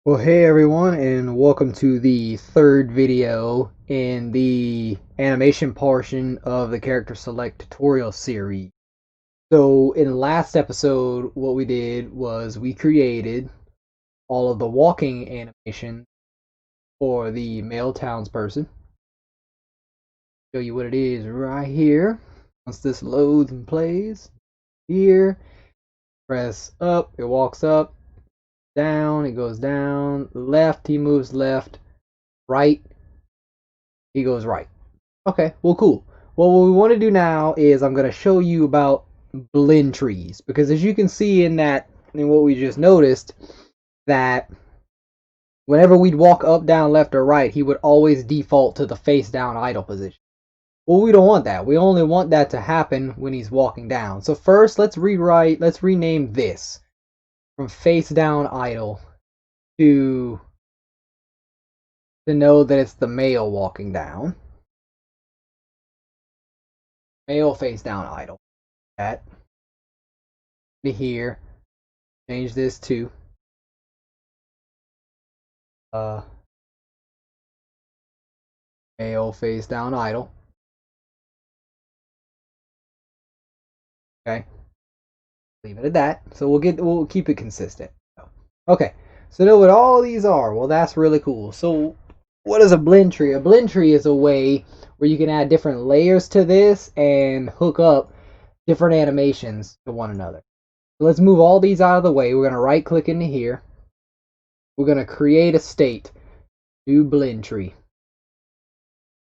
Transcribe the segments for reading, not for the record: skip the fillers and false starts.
Well, hey everyone, and welcome to the third video in the animation portion of the Character Select tutorial series. So, in the last episode, what we did was we created all of the walking animation for the male townsperson. Show you what it is right here. Once this loads and plays, here, press up, it walks up, down, it goes down, left, he moves left, right, he goes right. Okay, well, cool. Well, what we want to do now is I'm going to show you about blend trees because as you can see in what we just noticed, that whenever we'd walk up, down, left, or right, he would always default to the face down idle position. Well, we don't want that. We only want that to happen when he's walking down. So first, let's rename this from face down idle to know that it's the male walking down. Male face down idle. That to here. Change this to uh male face down idle. Okay, leave it at that. So we'll keep it consistent. Okay, so know what all these are. Well, that's really cool. So what is a blend tree? A blend tree is a way where you can add different layers to this and hook up different animations to one another. So let's move all these out of the way. We're going to right click into here. We're going to create a state. New blend tree.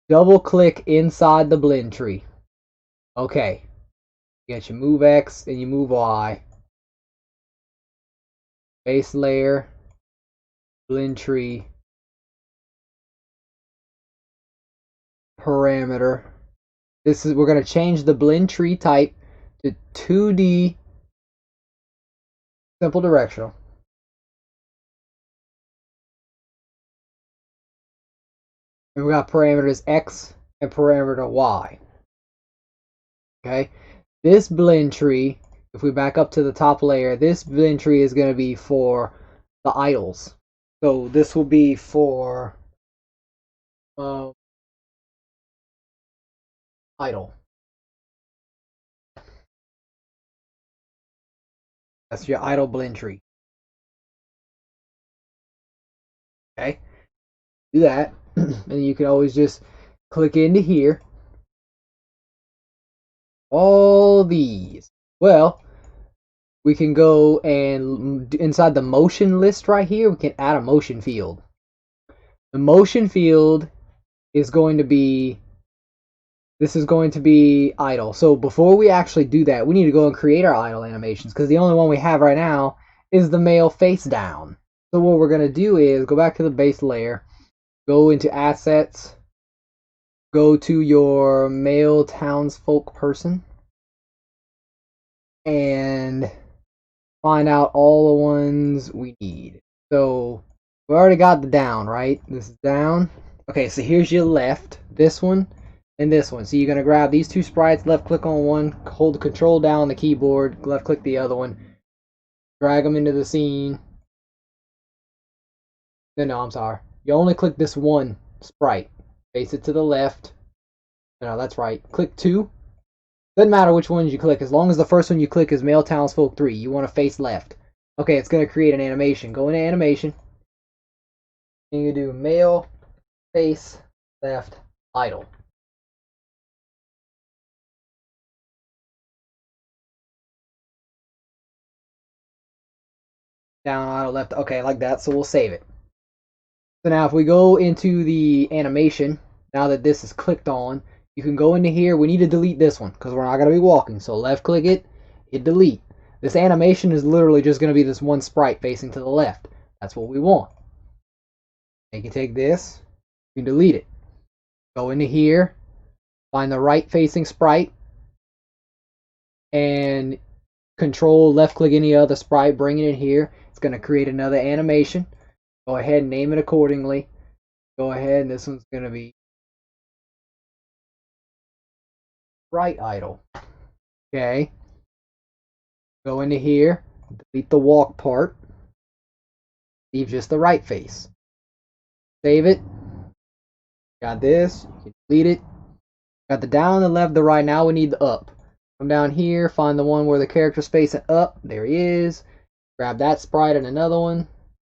Double click inside the blend tree. Okay. You got your move X and you move Y. Base layer. Blend tree. Parameter. We're going to change the blend tree type to 2D simple directional. And we got parameters X and parameter Y. Okay. This blend tree, if we back up to the top layer, this blend tree is going to be for the idles. So this will be for idle. That's your idle blend tree. Okay. Do that. And you can always just click into here. All these. Well, we can go and inside the motion list right here, we can add a motion field. The motion field is going to be, this is going to be idle. So before we actually do that, we need to go and create our idle animations because the only one we have right now is the male face down. So what we're going to do is go back to the base layer, go into assets, go to your male townsfolk person, and find out all the ones we need. So we already got the down, right? This is down. Okay, so here's your left, this one, and this one. So you're going to grab these two sprites, left click on one, hold the control down on the keyboard, left click the other one, drag them into the scene. No, I'm sorry. You only click this one sprite. Face it to the left. No, that's right. Click two. Doesn't matter which ones you click, as long as the first one you click is Male Townsfolk 3. You want to face left. Okay, it's going to create an animation. Go into animation. And you do male, face, left, idle. Down, idle, left. Okay, like that. So we'll save it. So now if we go into the animation, now that this is clicked on, you can go into here. We need to delete this one because we're not going to be walking. So left click it, hit delete. This animation is literally just going to be this one sprite facing to the left. That's what we want. You can take this, you can delete it. Go into here, find the right facing sprite, and control left click any other sprite, bring it in here. It's going to create another animation. Go ahead and name it accordingly. Go ahead, and this one's going to be right idle. Okay. Go into here, delete the walk part. Leave just the right face. Save it. Got this. You can delete it. Got the down, the left, the right. Now we need the up. Come down here, find the one where the character's facing up. There he is. Grab that sprite and another one.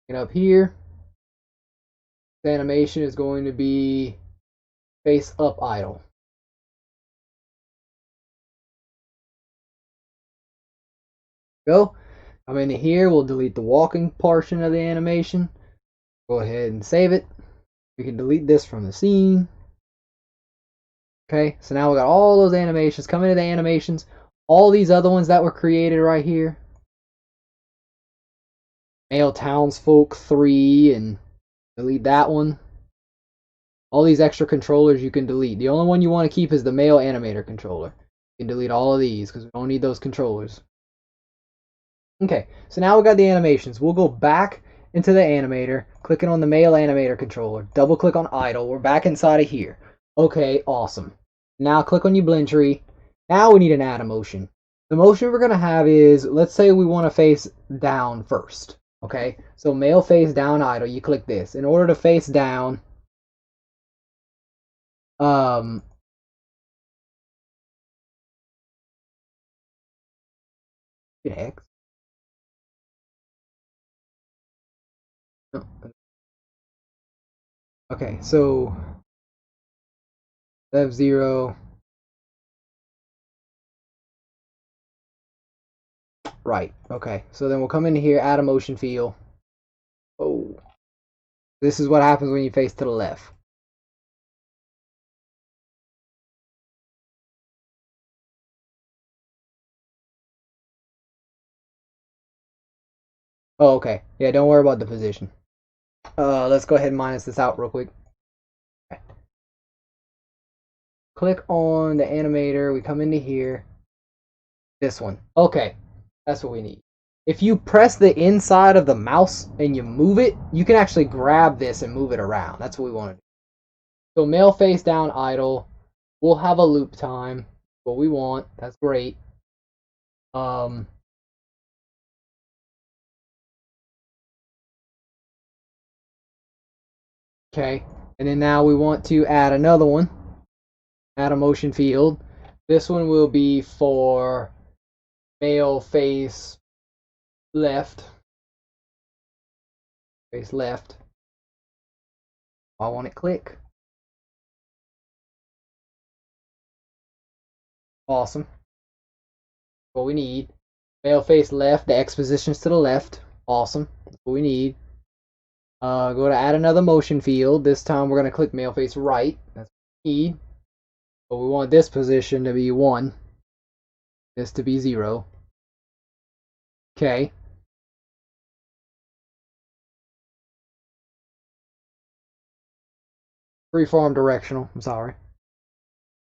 Get up here. The animation is going to be face up idle. Go. Come into here. We'll delete the walking portion of the animation. Go ahead and save it. We can delete this from the scene. Okay, so now we got all those animations. Come into the animations. All these other ones that were created right here. Male Townsfolk 3 and delete that one. All these extra controllers you can delete. The only one you want to keep is the male animator controller. You can delete all of these because we don't need those controllers. Okay, so now we got the animations. We'll go back into the animator, clicking on the male animator controller. Double click on idle. We're back inside of here. Okay, awesome. Now click on your blend tree. Now we need an add motion. The motion we're going to have is, let's say we want to face down first. Okay, so male face down idle. You click this. In order to face down, X. Okay, so F0. Right, okay. So then we'll come in here, add a motion field. Oh. This is what happens when you face to the left. Oh, okay. Yeah, don't worry about the position. Let's go ahead and minus this out real quick. Okay. Click on the animator. We come into here. This one. Okay, that's what we need. If you press the inside of the mouse and you move it, you can actually grab this and move it around. That's what we want to do. So male face down idle. We'll have a loop time. What we want. That's great. Okay, and then now we want to add another one. Add a motion field. This one will be for male face left. Face left. I want it click. Awesome. What we need. Male face left. The X position's to the left. Awesome. That's what we need. Go to add another motion field. This time we're going to click male face right. That's what we need. But we want this position to be 1. This to be 0. Okay. Freeform directional. I'm sorry.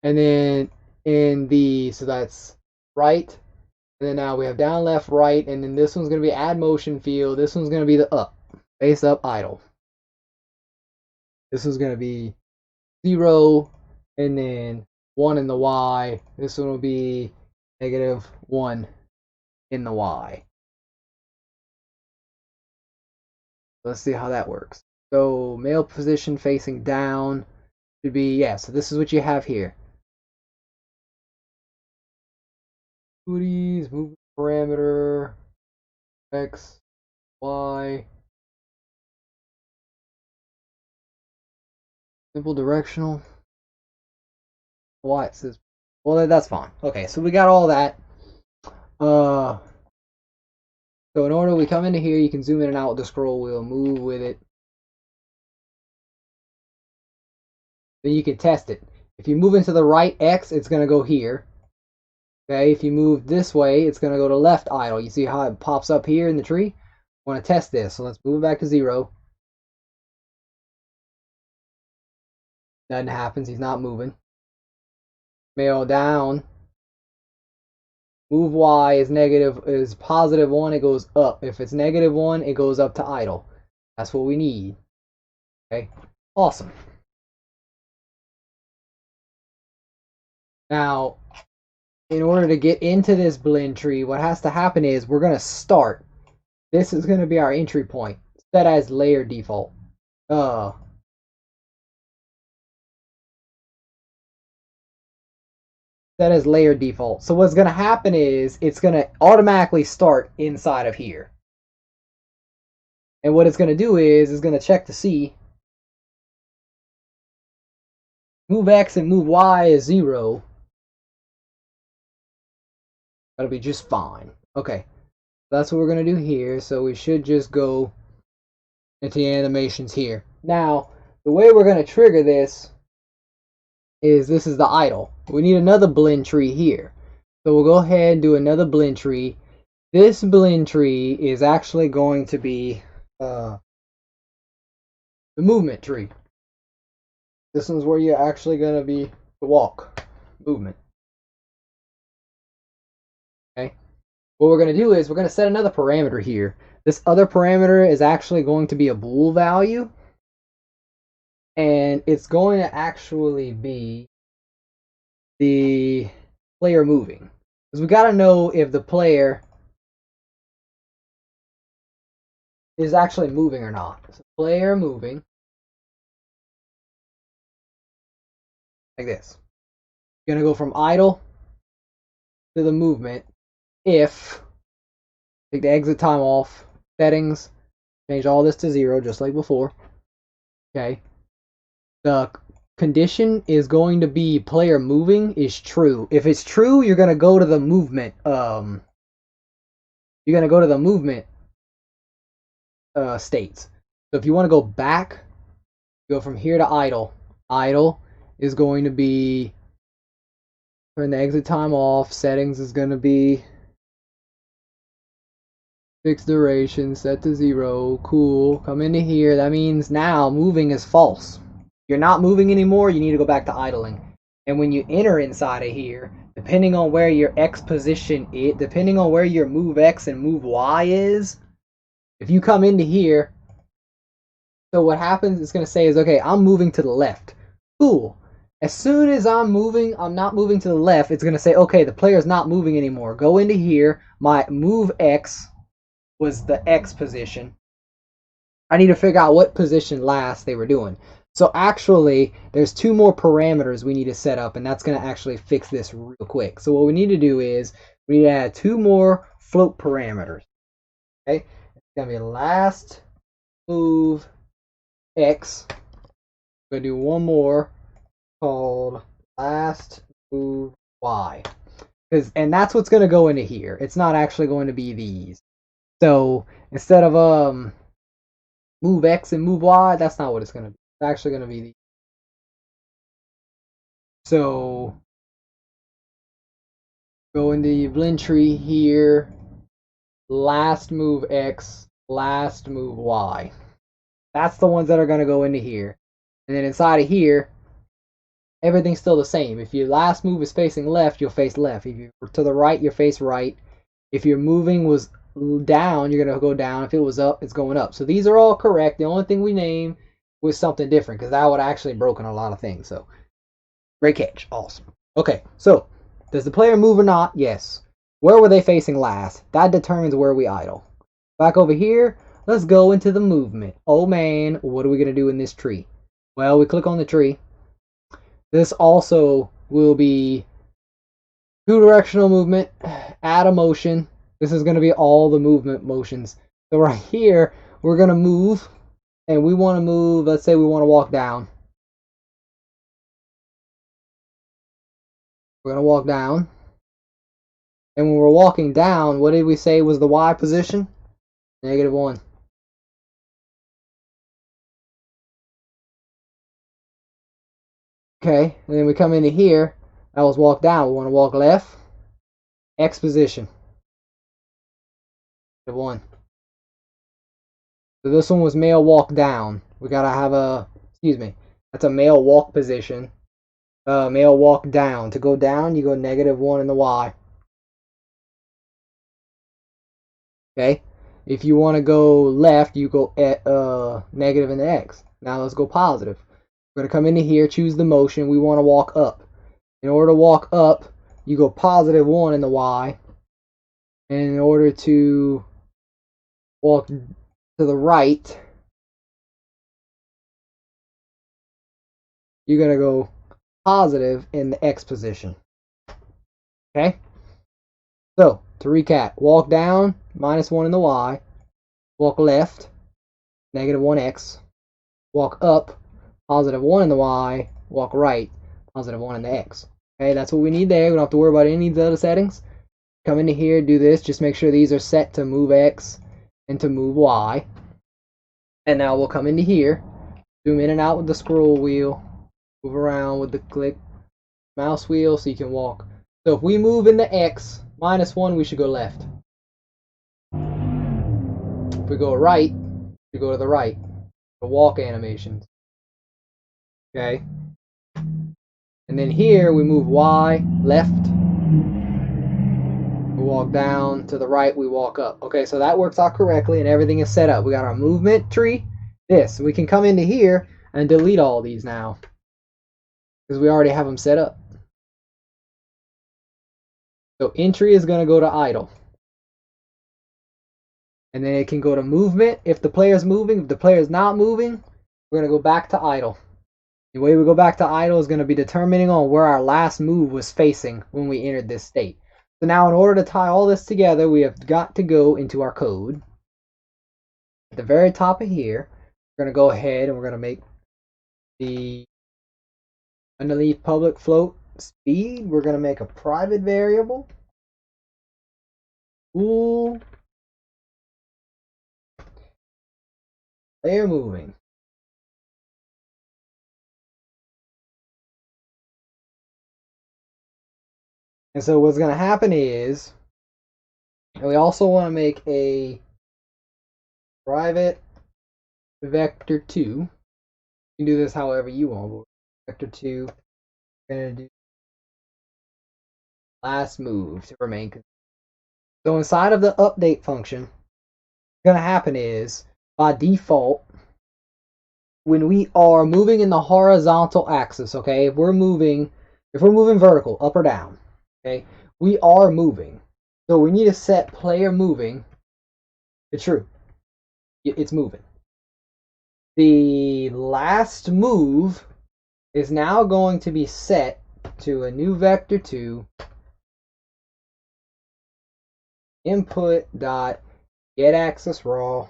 And then in the, so that's right. And then now we have down, left, right. And then this one's going to be add motion field. This one's going to be the up. Face up idle. This is going to be 0 and then 1 in the Y. This one will be -1 in the Y. Let's see how that works. So male position facing down should be, yeah, so this is what you have here. Booties, movement parameter, X, Y. Simple directional. Why it says, well, that's fine. Okay, so we got all that. So in order, we come into here, you can zoom in and out with the scroll wheel, move with it. Then you can test it. If you move into the right X, it's going to go here. Okay, if you move this way, it's going to go to left idle. You see how it pops up here in the tree? I want to test this, so let's move it back to 0. Nothing happens, he's not moving. Male down. Move Y is +1, it goes up. If it's -1, it goes up to idle. That's what we need. Okay, awesome. Now, in order to get into this blend tree, what has to happen is we're going to start. This is going to be our entry point. set as layer default. Set as layer default. So what's going to happen is it's going to automatically start inside of here. And what it's going to do is it's going to check to see move X and move Y is 0. That'll be just fine. Okay, that's what we're going to do here. So we should just go into the animations here. Now, the way we're going to trigger this is this is the idle. We need another blend tree here. So we'll go ahead and do another blend tree. This blend tree is actually going to be the movement tree. This one's where you're actually going to be the walk movement. Okay. What we're going to do is we're going to set another parameter here. This other parameter is actually going to be a bool value. And it's going to actually be the player moving. Because we got to know if the player is actually moving or not. So player moving. Like this. You're going to go from idle to the movement if, take the exit time off, settings, change all this to 0 just like before. Okay. The condition is going to be player moving is true. If it's true, you're going to go to the movement. You're going to go to the movement states. So if you want to go back, go from here to idle. Idle is going to be turn the exit time off. Settings is going to be fixed duration, set to 0. Cool. Come into here. That means now moving is false. You're not moving anymore, you need to go back to idling. And when you enter inside of here, depending on where your X position is, depending on where your move X and move Y is, if you come into here, so what happens, it's going to say is, okay, I'm moving to the left. Cool. As soon as I'm not moving to the left, it's going to say, okay, the player's not moving anymore. Go into here, my move X was the X position. I need to figure out what position last they were doing. So actually, there's 2 more parameters we need to set up, and that's going to actually fix this real quick. So what we need to do is we need to add 2 more float parameters. Okay, it's going to be last move X. We're going to do one more called last move Y. And that's what's going to go into here. It's not actually going to be these. So instead of move X and move Y, that's not what it's going to be. It's actually going to be these. So go into your blend tree here, last move X, last move Y. That's the ones that are going to go into here. And then inside of here, everything's still the same. If your last move is facing left, you'll face left. If you're to the right, you'll face right. If your moving was down, you're going to go down. If it was up, it's going up. So these are all correct. The only thing we name was something different because that would have actually broken a lot of things. So great catch. Awesome. Okay, so does the player move or not? Yes. Where were they facing last? That determines where we idle. Back over here, let's go into the movement. Oh man, what are we going to do in this tree? Well, we click on the tree. This also will be 2-directional movement, add a motion. This is going to be all the movement motions. So right here, we're going to move, and we want to move, let's say we want to walk down. We're going to walk down. And when we're walking down, what did we say was the Y position? -1. Okay, and then we come into here. That was walk down. We want to walk left. X position. -1. So this one was male walk down. We gotta have a, excuse me, that's a male walk position. Male walk down. To go down, you go -1 in the Y. Okay. If you want to go left, you go negative in the X. Now let's go positive. We're going to come into here, choose the motion. We want to walk up. In order to walk up, you go +1 in the Y. And in order to walk to the right, you're going to go positive in the X position. Okay? So, to recap, walk down, -1 in the Y. Walk left, -1X. Walk up, +1 in the Y. Walk right, +1 in the X. Okay, that's what we need there. We don't have to worry about any of the other settings. Come into here, do this. Just make sure these are set to move X and to move Y. And now we'll come into here, zoom in and out with the scroll wheel, move around with the click mouse wheel so you can walk. So if we move in the X, -1, we should go left. If we go right, we go to the right. The walk animations. Okay? And then here we move Y, left. We walk down to the right, we walk up. Okay, so that works out correctly and everything is set up. We got our movement tree. This. We can come into here and delete all these now, because we already have them set up. So entry is going to go to idle. And then it can go to movement if the player's moving. If the player's not moving, we're going to go back to idle. The way we go back to idle is going to be determining on where our last move was facing when we entered this state. So now in order to tie all this together, we have got to go into our code. At the very top of here, we're going to go ahead and we're going to make the underneath public float speed. We're going to make a private variable. Bool player moving. And so what's going to happen is, and we also want to make a private vector2. You can do this however you want. Vector2, we're going to do last move to remain. So inside of the update function, what's going to happen is, by default, when we are moving in the horizontal axis, okay, if we're moving vertical, up or down, okay, we are moving. So we need to set player moving to true. It's moving. The last move is now going to be set to a new vector2 input dot get axis raw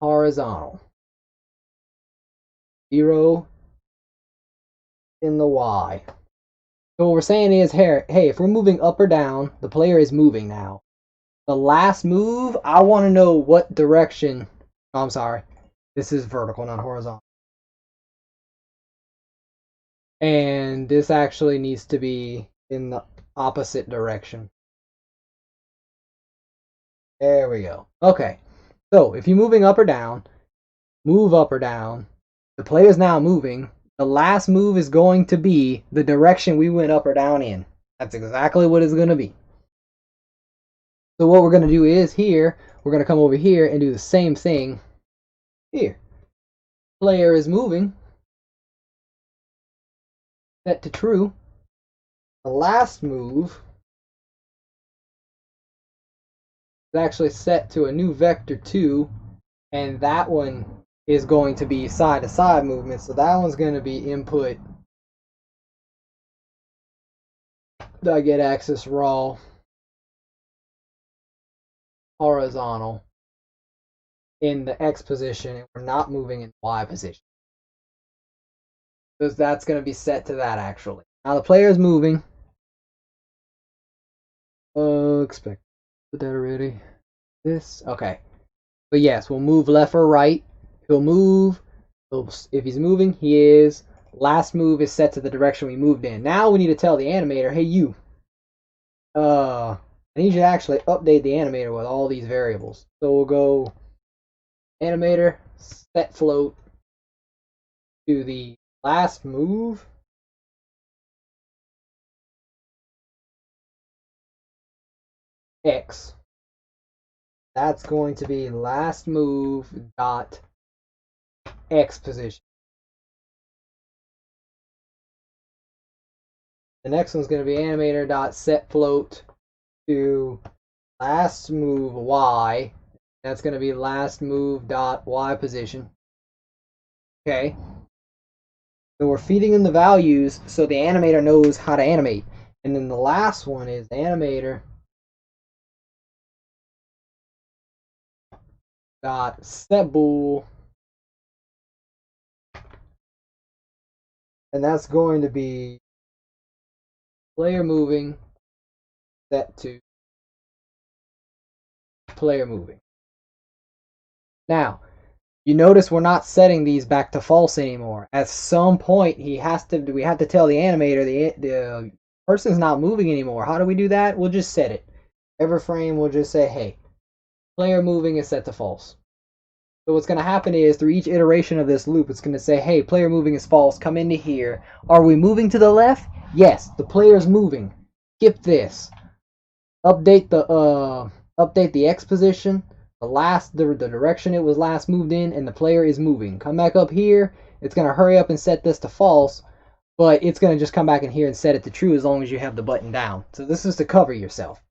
horizontal 0 in the Y. So what we're saying is, hey, if we're moving up or down, the player is moving now. The last move, I want to know what direction. Oh, I'm sorry. This is vertical, not horizontal. And this actually needs to be in the opposite direction. There we go. Okay. So if you're moving up or down, move up or down. The player's now moving. The last move is going to be the direction we went up or down in. That's exactly what it's going to be. So what we're going to do is here, we're going to come over here and do the same thing here. Player is moving. Set to true. The last move is actually set to a new vector2, and that one is going to be side-to-side movement. So that one's going to be input get axis raw horizontal in the X position, and we're not moving in Y position, because that's going to be set to that actually. Now the player is moving. Expect put that already. This okay. But yes, we'll move left or right. He'll move. If he's moving, he is. Last move is set to the direction we moved in. Now we need to tell the animator, hey you. I need you to actually update the animator with all these variables. So we'll go animator set float to the last move. X. That's going to be last move dot X position. The next one's going to be animator dot set float to last move Y. That's going to be last move dot Y position. Okay. So we're feeding them the values so the animator knows how to animate. And then the last one is the animator dot set bool, and that's going to be player moving set to player moving. Now, you notice we're not setting these back to false anymore. At some point, we have to tell the animator the person's not moving anymore. How do we do that? We'll just set it. Every frame, we'll just say, hey, player moving is set to false. So what's going to happen is through each iteration of this loop, it's going to say, hey, player moving is false. Come into here. Are we moving to the left? Yes, the player's moving. Skip this. Update the X position, the direction it was last moved in, and the player is moving. Come back up here. It's going to hurry up and set this to false, but it's going to just come back in here and set it to true as long as you have the button down. So this is to cover yourself.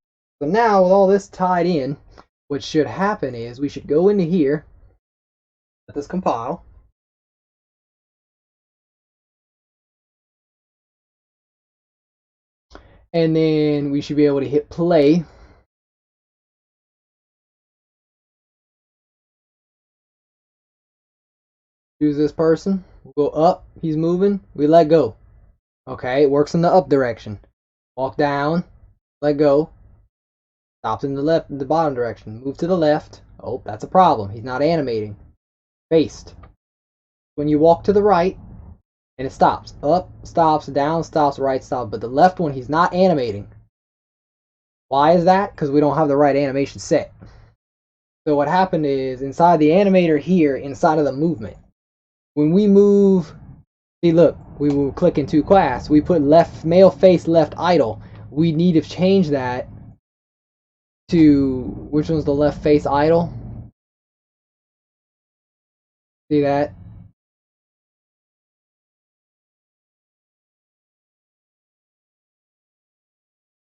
So now with all this tied in, what should happen is we should go into here, let this compile. And then we should be able to hit play. Choose this person. We'll go up. He's moving. We let go. Okay, it works in the up direction. Walk down. Let go. Stops in the bottom direction. Move to the left. Oh, that's a problem. He's not animating. Faced. When you walk to the right, and it stops. Up, stops, down, stops, right, stops. But the left one, he's not animating. Why is that? Because we don't have the right animation set. So what happened is, inside the animator here, inside of the movement, when we move, see look, we will click into class. We put left male face left idle. We need to change that to, which one's the left face idle? See that?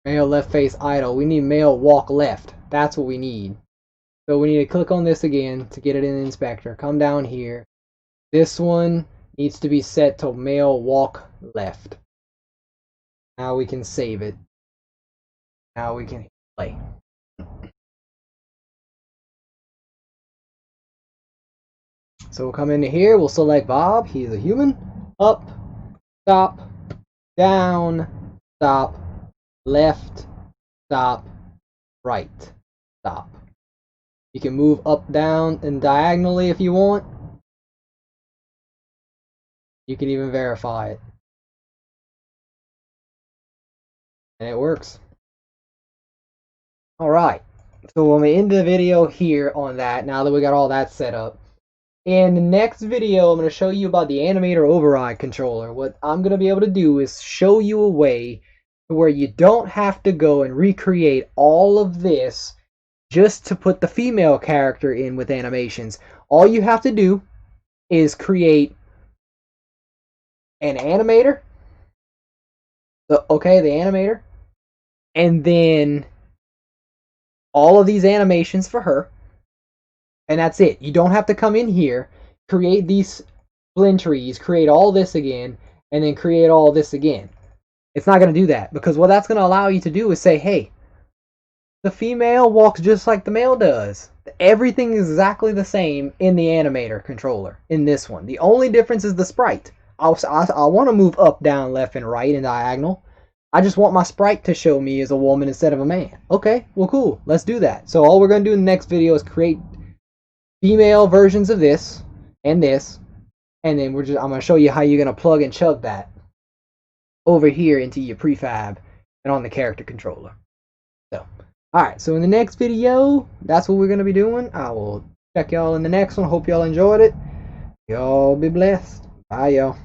Male left face idle. We need male walk left. That's what we need. So we need to click on this again to get it in the inspector. Come down here. This one needs to be set to male walk left. Now we can save it. Now we can play. So we'll come into here. We'll select Bob. He's a human. Up, stop, down, stop, left, stop, right, stop. You can move up, down, and diagonally if you want. You can even verify it. And it works. Alright, so when we end the video here on that, now that we got all that set up, in the next video I'm going to show you about the animator override controller. What I'm going to be able to do is show you a way where you don't have to go and recreate all of this just to put the female character in with animations. All you have to do is create an animator, the animator, and then all of these animations for her, and that's it. You don't have to come in here, create these blend trees, create all this again, and then create all this again. It's not going to do that, because what that's going to allow you to do is say, hey, the female walks just like the male does. Everything is exactly the same in the animator controller in this one. The only difference is the sprite. I want to move up, down, left, and right and diagonal. I just want my sprite to show me as a woman instead of a man. Okay, well cool. Let's do that. So all we're going to do in the next video is create female versions of this, and then I'm going to show you how you're going to plug and chug that over here into your prefab and on the character controller. So, alright, so in the next video, that's what we're going to be doing. I will check y'all in the next one. Hope y'all enjoyed it. Y'all be blessed. Bye, y'all.